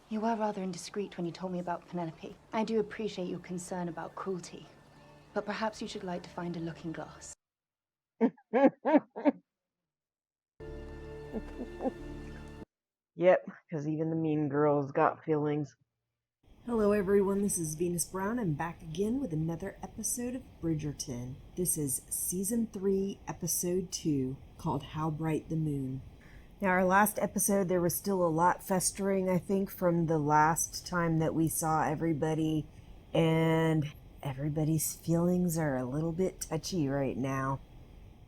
You were rather indiscreet when you told me about Penelope. I do appreciate your concern about cruelty, but perhaps you should like to find a looking glass. Yep, because even the mean girls got feelings. Hello everyone, this is Venus Brown. I'm back again with another episode of Bridgerton. This is Season 3, Episode 2, called How Bright the Moon. Now, our last episode, there was still a lot festering, I think, from the last time that we saw everybody, and everybody's feelings are a little bit touchy right now.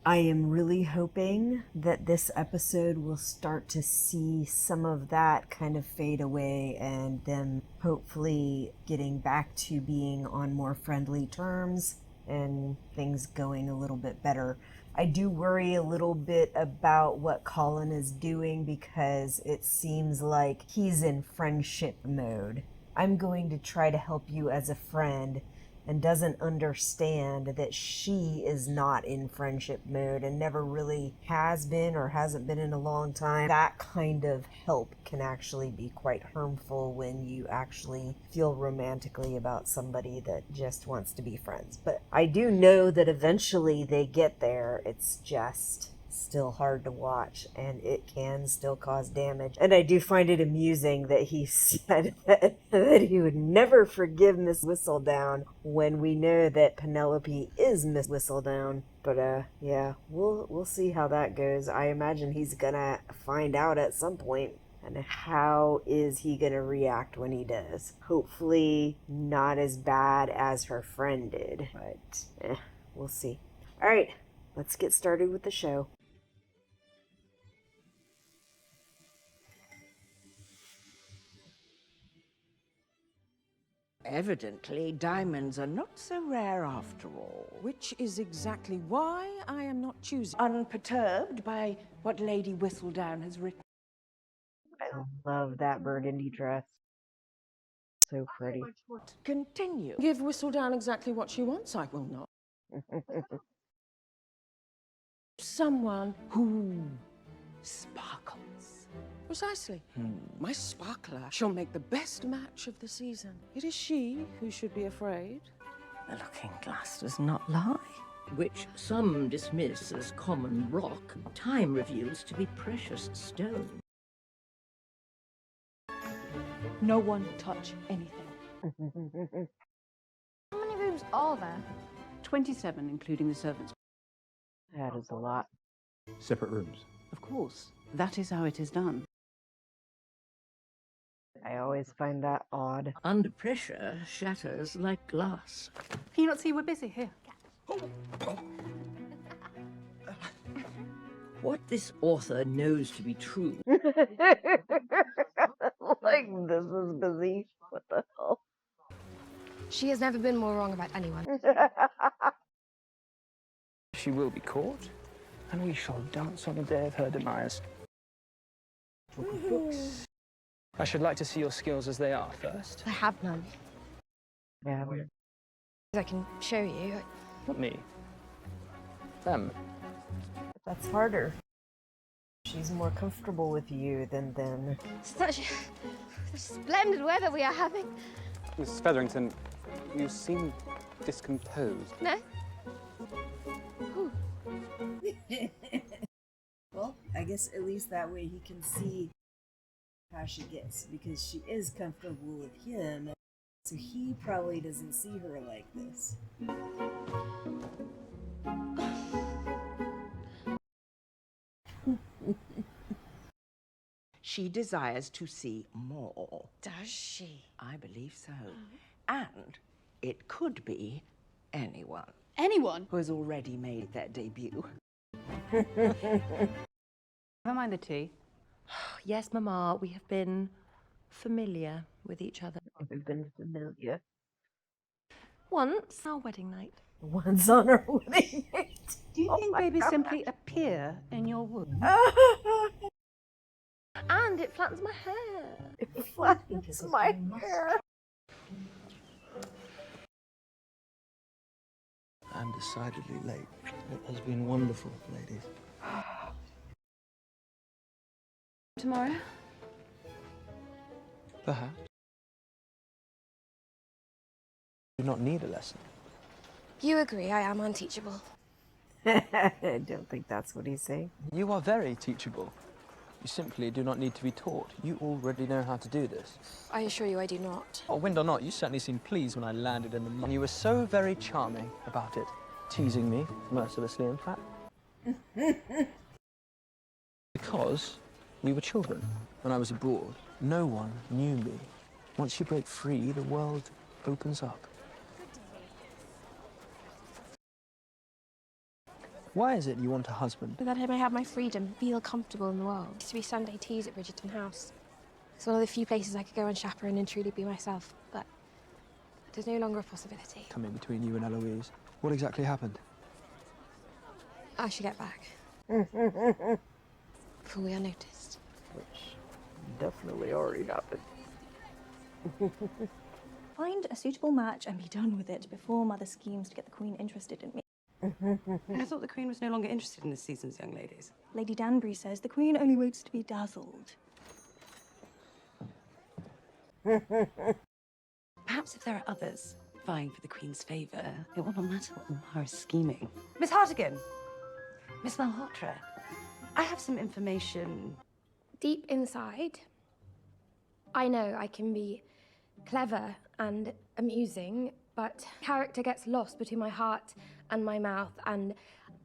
I am really hoping that this episode will start to see some of that kind of fade away and them hopefully getting back to being on more friendly terms and things going a little bit better. I do worry a little bit about what Colin is doing because it seems like he's in friendship mode. I'm going to try to help you as a friend, and doesn't understand that she is not in friendship mode and never really has been or hasn't been in a long time. That kind of help can actually be quite harmful when you actually feel romantically about somebody that just wants to be friends. But I do know that eventually they get there. It's just still hard to watch, and it can still cause damage. And I do find it amusing that he said that he would never forgive Miss Whistledown when we know that Penelope is Miss Whistledown. But yeah, we'll see how that goes. I imagine he's gonna find out at some point. And how is he gonna react when he does? Hopefully not as bad as her friend did, but we'll see. All right, let's get started with the show. Evidently, diamonds are not so rare after all. Which is exactly why I am not choosing. Unperturbed by what Lady Whistledown has written. I love that burgundy dress. So pretty. Continue. Give Whistledown exactly what she wants, I will not. Someone Who sparkles. precisely. My sparkler shall make the best match of the season. It is she who should be afraid. The looking glass does not lie. Which some dismiss as common rock, time reveals to be precious stone. No one touch anything. How many rooms are there? 27, including the servants. That is a lot. Separate rooms. Of course, that is how it is done. I always find that odd. Under pressure, shatters like glass. Can you not see we're busy here? What this author knows to be true. Like, this is busy. What the hell? She has never been more wrong about anyone. She will be caught, and we shall dance on the day of her demise. Books. I should like to see your skills as they are first. I have none. Yeah. I can show you. Not me. Them. That's harder. She's more comfortable with you than them. Such splendid weather we are having. Mrs. Featherington, you seem discomposed. No? Well, I guess at least that way he can see how she gets, because she is comfortable with him, so he probably doesn't see her like this. She desires to see more. Does she? I believe so. And it could be anyone Anyone? who has already made their debut. Never mind the tea. Yes, Mama, we have been familiar with each other. We've been familiar. Once, our wedding night. Once on her wedding night. Do you think babies simply appear in your womb? And it flattens my hair. It flattens my hair. I'm decidedly late. It has been wonderful, ladies. Tomorrow? Perhaps. You do not need a lesson. You agree I am unteachable. I don't think that's what he's saying. You are very teachable. You simply do not need to be taught. You already know how to do this. I assure you I do not. Oh, wind or not, you certainly seemed pleased when I landed in the mud. You were so very charming about it. Teasing me, mercilessly in fact. Because we were children. When I was abroad, no one knew me. Once you break free, the world opens up. Why is it you want a husband? That I may have my freedom, feel comfortable in the world. It used to be Sunday teas at Bridgerton House. It's one of the few places I could go unchaperoned and truly be myself, but it is no longer a possibility. Coming between you and Eloise. What exactly happened? I should get back. Before we are noticed. Which definitely already happened. Find a suitable match and be done with it before Mother schemes to get the Queen interested in me. I thought the Queen was no longer interested in this season's young ladies. Lady Danbury says the Queen only waits to be dazzled. Perhaps if there are others vying for the Queen's favour, it will not matter what Mara is scheming. Miss Hartigan! Miss Malhotra, I have some information. Deep inside, I know I can be clever and amusing, but character gets lost between my heart and my mouth, and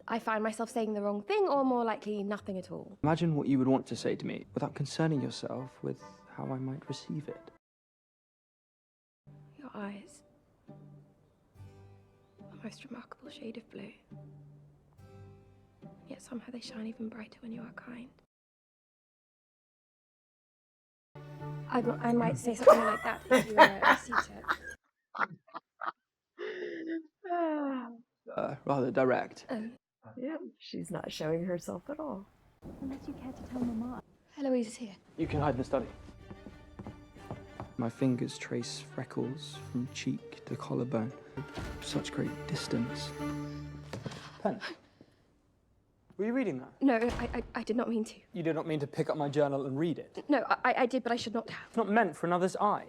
I find myself saying the wrong thing, or more likely, nothing at all. Imagine what you would want to say to me without concerning yourself with how I might receive it. Your eyes. A most remarkable shade of blue. Yet somehow they shine even brighter when you are kind. I might say something like that if you were a suitor. Rather direct. Yeah, she's not showing herself at all. Unless you care to tell Mama. Eloise is here. You can hide in the study. My fingers trace freckles from cheek to collarbone. Such great distance. Pen. Were you reading that? No, I did not mean to. You did not mean to pick up my journal and read it? No, I did, but I should not have. It's not meant for another's eye.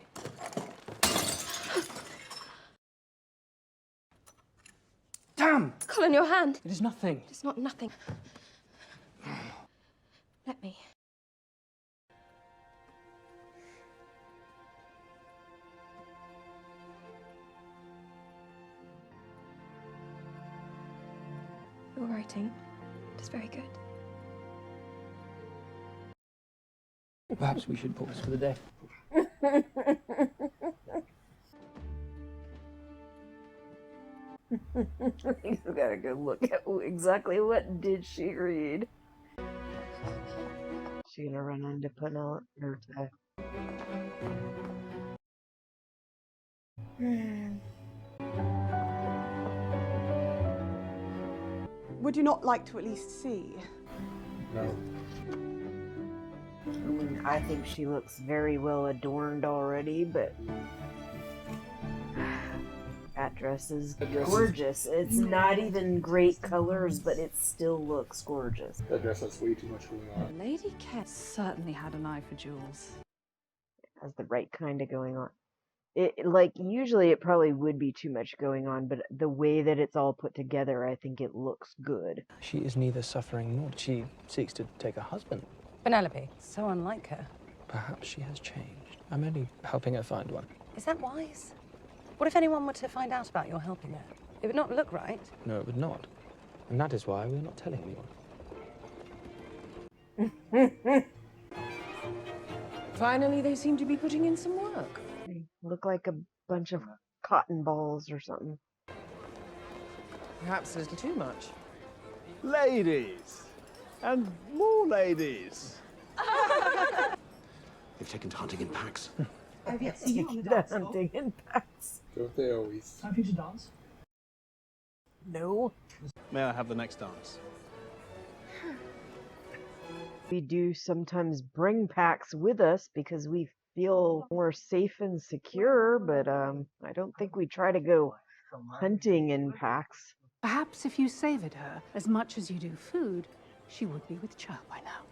Damn! Colin, your hand. It is nothing. It is not nothing. Let me. Your writing is very good. Perhaps we should pause for the day. You gotta go look at exactly what did she read. She gonna run into Penelope or Would you not like to at least see? No. I mean, I think she looks very well adorned already, but that dress is gorgeous. It's not even great colors, but it still looks gorgeous. That dress has way too much going on. Lady Ket certainly had an eye for jewels. It has the right kind of going on. Like, usually it probably would be too much going on, but the way that it's all put together, I think it looks good. She is neither suffering nor she seeks to take a husband. Penelope, so unlike her. Perhaps she has changed. I'm only helping her find one. Is that wise? What if anyone were to find out about your helping her? It would not look right. No, it would not. And that is why we're not telling anyone. Finally, they seem to be putting in some work. They look like a bunch of cotton balls or something. Perhaps a little too much. Ladies! And more ladies! They've taken to hunting in packs. I've yet to see you hunting in packs. Don't they always? Time for you to dance? No. May I have the next dance? We do sometimes bring packs with us because we feel more safe and secure, but I don't think we try to go hunting in packs. Perhaps if you savoured her as much as you do food, she would be with child by now.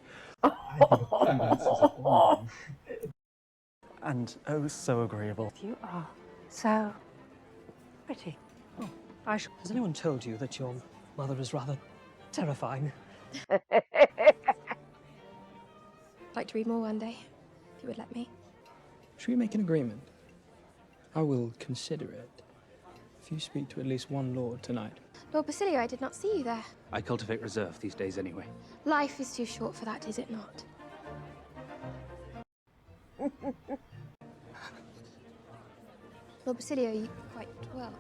And oh, so agreeable. You are so pretty. Oh, Aisha, has anyone told you that your mother is rather terrifying? I'd like to read more one day, if you would let me. Should we make an agreement? I will consider it if you speak to at least one lord tonight. Lord Basilio, I did not see you there. I cultivate reserve these days anyway. Life is too short for that, is it not? Lord Basilio, you quite well.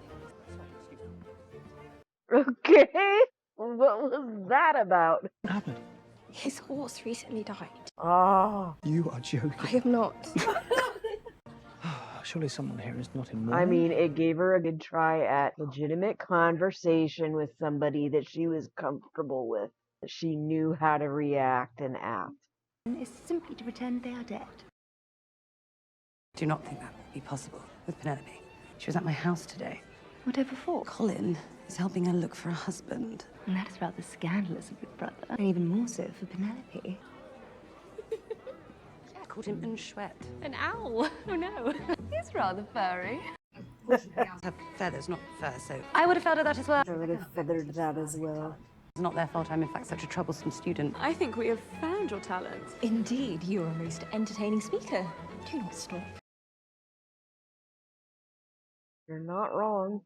Okay, what was that about? What happened? His horse recently died. Oh. You are joking. I am not. Surely someone here is not in I mourning. mean, it gave her a good try at legitimate conversation with somebody that she was comfortable with. She knew how to react and act. Is simply to pretend they are dead. Do you not think that would be possible with Penelope? She was at my house today. Whatever for? Colin is helping her look for a husband. And that is rather scandalous of your brother, and even more so for Penelope. I called him Unschwet. An owl? Oh no. He's rather furry. Her feathers, not fur, so I would have feathered that as well. I would have feathered that as well. It's not their fault I'm in fact such a troublesome student. I think we have found your talent. Indeed, you're a most entertaining speaker. Do not stop. You're not wrong.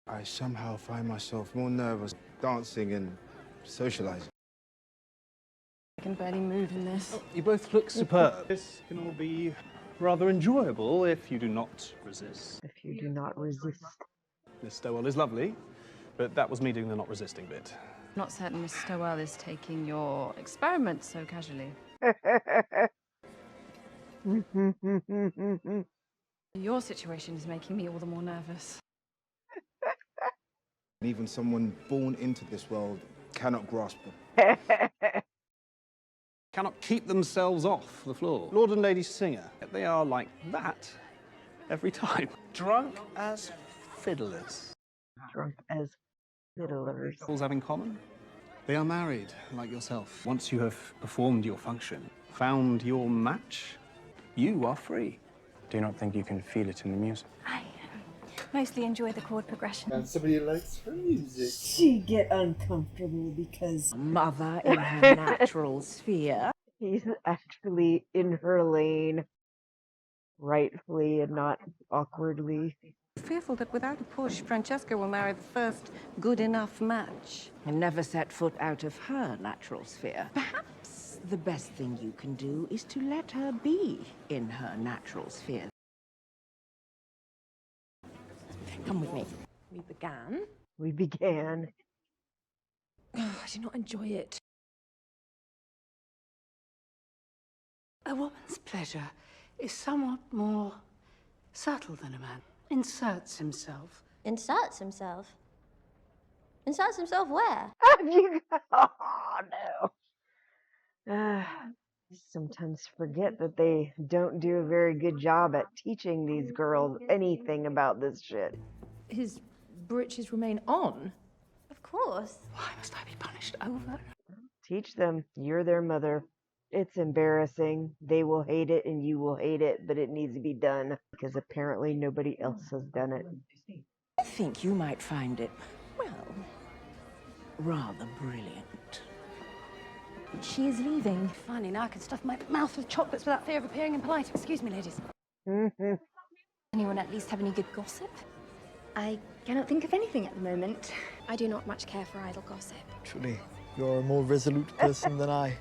I somehow find myself more nervous dancing and socializing. I can barely move in this. You both look superb. This can all be rather enjoyable if you do not resist. If you do not resist. Miss Stowell is lovely, but that was me doing the not resisting bit. Not certain Miss Stowell is taking your experiment so casually. Your situation is making me all the more nervous. Even someone born into this world cannot grasp them. Cannot keep themselves off the floor. Lord and Lady Singer, they are like that every time. Drunk as fiddlers. Drunk as fiddlers. All have in common? They are married, like yourself. Once you have performed your function, found your match, you are free. Do you not think you can feel it in the music? I mostly enjoy the chord progression. And somebody likes her music. She get uncomfortable because Mother in her natural sphere. He's actually in her lane, rightfully and not awkwardly. Fearful that without a push, Francesca will marry the first good enough match. And never set foot out of her natural sphere. Perhaps the best thing you can do is to let her be in her natural sphere. Come with me. We began. Oh, I do not enjoy it. A woman's pleasure is somewhat more subtle than a man. Inserts himself. Inserts himself? Inserts himself where? Oh, no. Sometimes forget that they don't do a very good job at teaching these girls anything about this shit. His breeches remain on? Of course. Why must I be punished over? Teach them. You're their mother. It's embarrassing. They will hate it and you will hate it, but it needs to be done because apparently nobody else has done it. I think you might find it, well, rather brilliant. She is leaving. Funny, now I can stuff my mouth with chocolates without fear of appearing impolite. Excuse me, ladies. Anyone at least have any good gossip? I cannot think of anything at the moment. I do not much care for idle gossip. Truly, you're a more resolute person than I.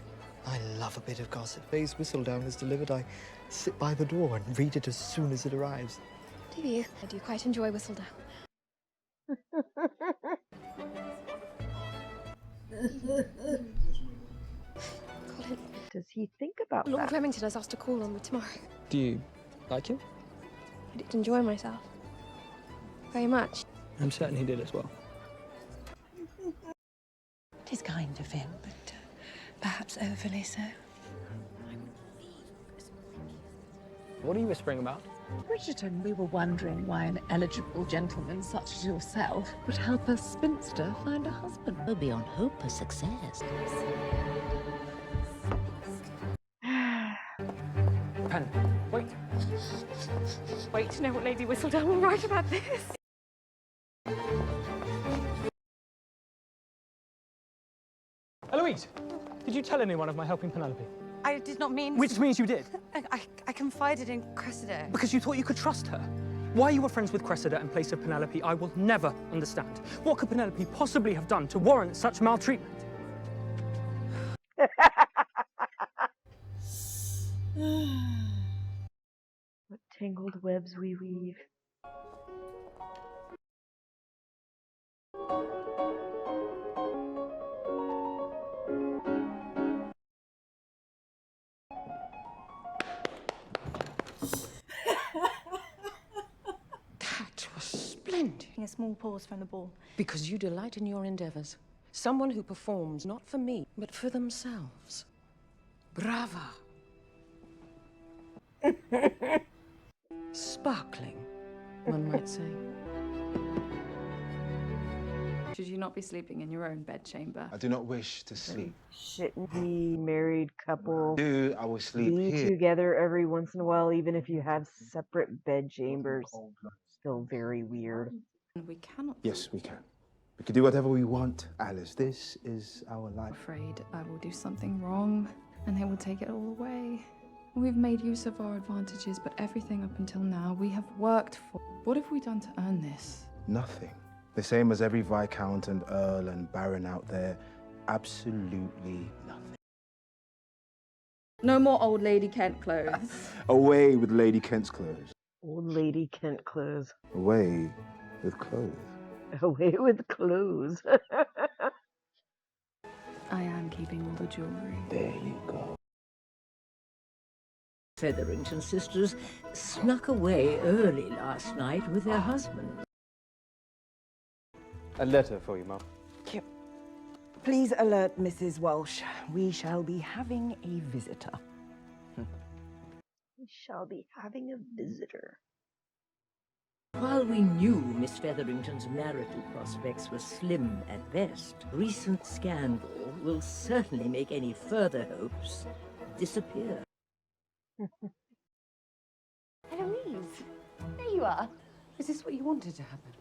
I love a bit of gossip. Bay's Whistledown is delivered. I sit by the door and read it as soon as it arrives. Do you? I do quite enjoy Whistledown. Colin. Does he think about Lord that? Remington has asked to call on me tomorrow. Do you like him? I did enjoy myself. Very much. I'm certain he did as well. It is kind of him, but perhaps overly so. What are you whispering about? Bridgerton, we were wondering why an eligible gentleman such as yourself would help a spinster find a husband. We're beyond hope of success. Pen, wait. Wait to know what Lady Whistledown will write about this. Eloise, did you tell anyone of my helping Penelope? I did not mean Which means you did. I confided in Cressida. Because you thought you could trust her. Why you were friends with Cressida in place of Penelope, I will never understand. What could Penelope possibly have done to warrant such maltreatment? What tangled webs we weave. That was splendid. A small pause from the ball. Because you delight in your endeavors. Someone who performs not for me, but for themselves. Brava. Sparkling, one might say. Should you not be sleeping in your own bedchamber? I do not wish to sleep. Shouldn't the married couple I will sleep be here. together every once in a while, even if you have separate bed chambers? Still very weird. We cannot. Yes, we can. We can do whatever we want, Alice. This is our life. I'm afraid I will do something wrong, and they will take it all away. We've made use of our advantages, but everything up until now we have worked for. What have we done to earn this? Nothing. The same as every Viscount and Earl and Baron out there. Absolutely nothing. No more old lady Kent clothes. Away with Lady Kent's clothes. Old lady Kent clothes. Away with clothes. Away with clothes. I am keeping all the jewelry. There you go. Featherington sisters snuck away early last night with their husbands. A letter for you, Mum. Please alert Mrs. Walsh. We shall be having a visitor. We shall be having a visitor. While we knew Miss Featherington's marital prospects were slim at best, recent scandal will certainly make any further hopes disappear. Eloise, there you are. Is this what you wanted to happen?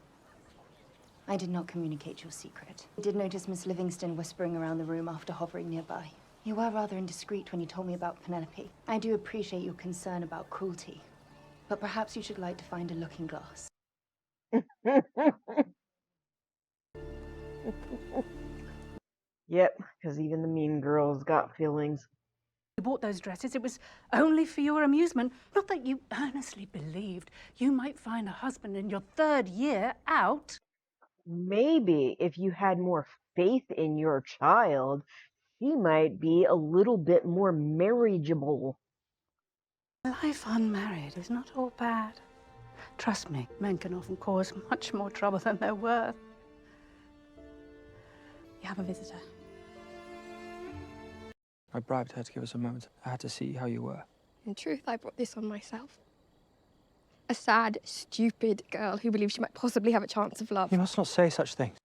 I did not communicate your secret. I did notice Miss Livingston whispering around the room after hovering nearby. You were rather indiscreet when you told me about Penelope. I do appreciate your concern about cruelty, but perhaps you should like to find a looking glass. Yep, because even the mean girls got feelings. You bought those dresses, it was only for your amusement. Not that you earnestly believed you might find a husband in your 3rd year out. Maybe if you had more faith in your child, he might be a little bit more marriageable. Life unmarried is not all bad. Trust me, men can often cause much more trouble than they're worth. You have a visitor. I bribed her to give us a moment. I had to see how you were. In truth, I brought this on myself. A sad, stupid girl who believes she might possibly have a chance of love. You must not say such things.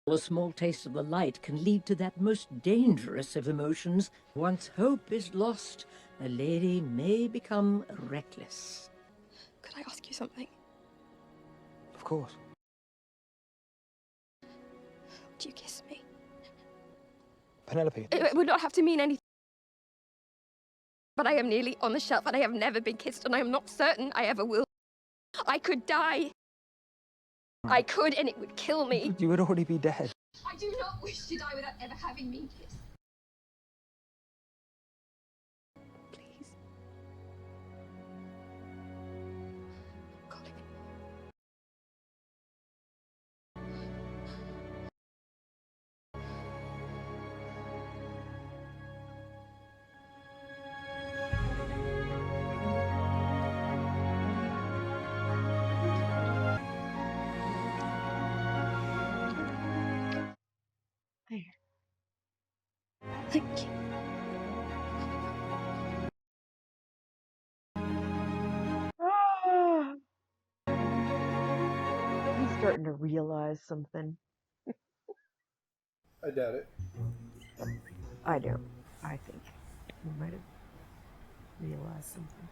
A small taste of the light can lead to that most dangerous of emotions. Once hope is lost, a lady may become reckless. Could I ask you something? Of course. Would you kiss me? Penelope. It would not have to mean anything. But I am nearly on the shelf and I have never been kissed and I am not certain I ever will. I could die. I could and it would kill me. You would already be dead. I do not wish to die without ever having been kissed. Please. Colin. Thank you. He's starting to realize something. I doubt it. I don't. I think he might have. realize something.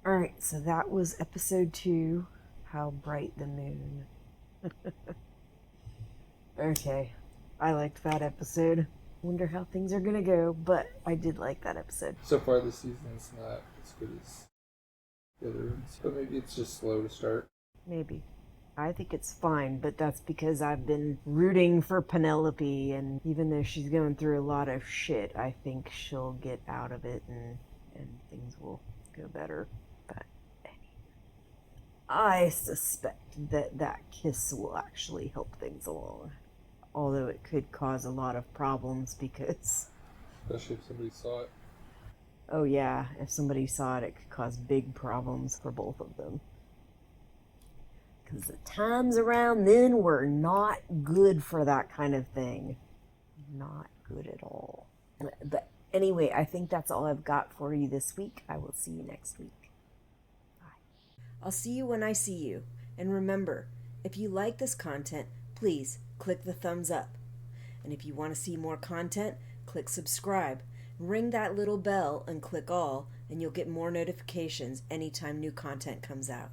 Alright, so that was episode 2, How Bright the Moon. Okay, I liked that episode. Wonder how things are gonna go, but I did like that episode. So far this season's not as good as the other ones, but maybe it's just slow to start. Maybe. I think it's fine, but that's because I've been rooting for Penelope, and even though she's going through a lot of shit, I think she'll get out of it and things will go better. But I suspect that that kiss will actually help things along. Although it could cause a lot of problems because... Especially if somebody saw it. Oh yeah, if somebody saw it, it could cause big problems for both of them. Because the times around then were not good for that kind of thing. Not good at all. But anyway, I think that's all I've got for you this week. I will see you next week. Bye. I'll see you when I see you. And remember, if you like this content, please click the thumbs up. And if you want to see more content, click subscribe. Ring that little bell and click all, and you'll get more notifications anytime new content comes out.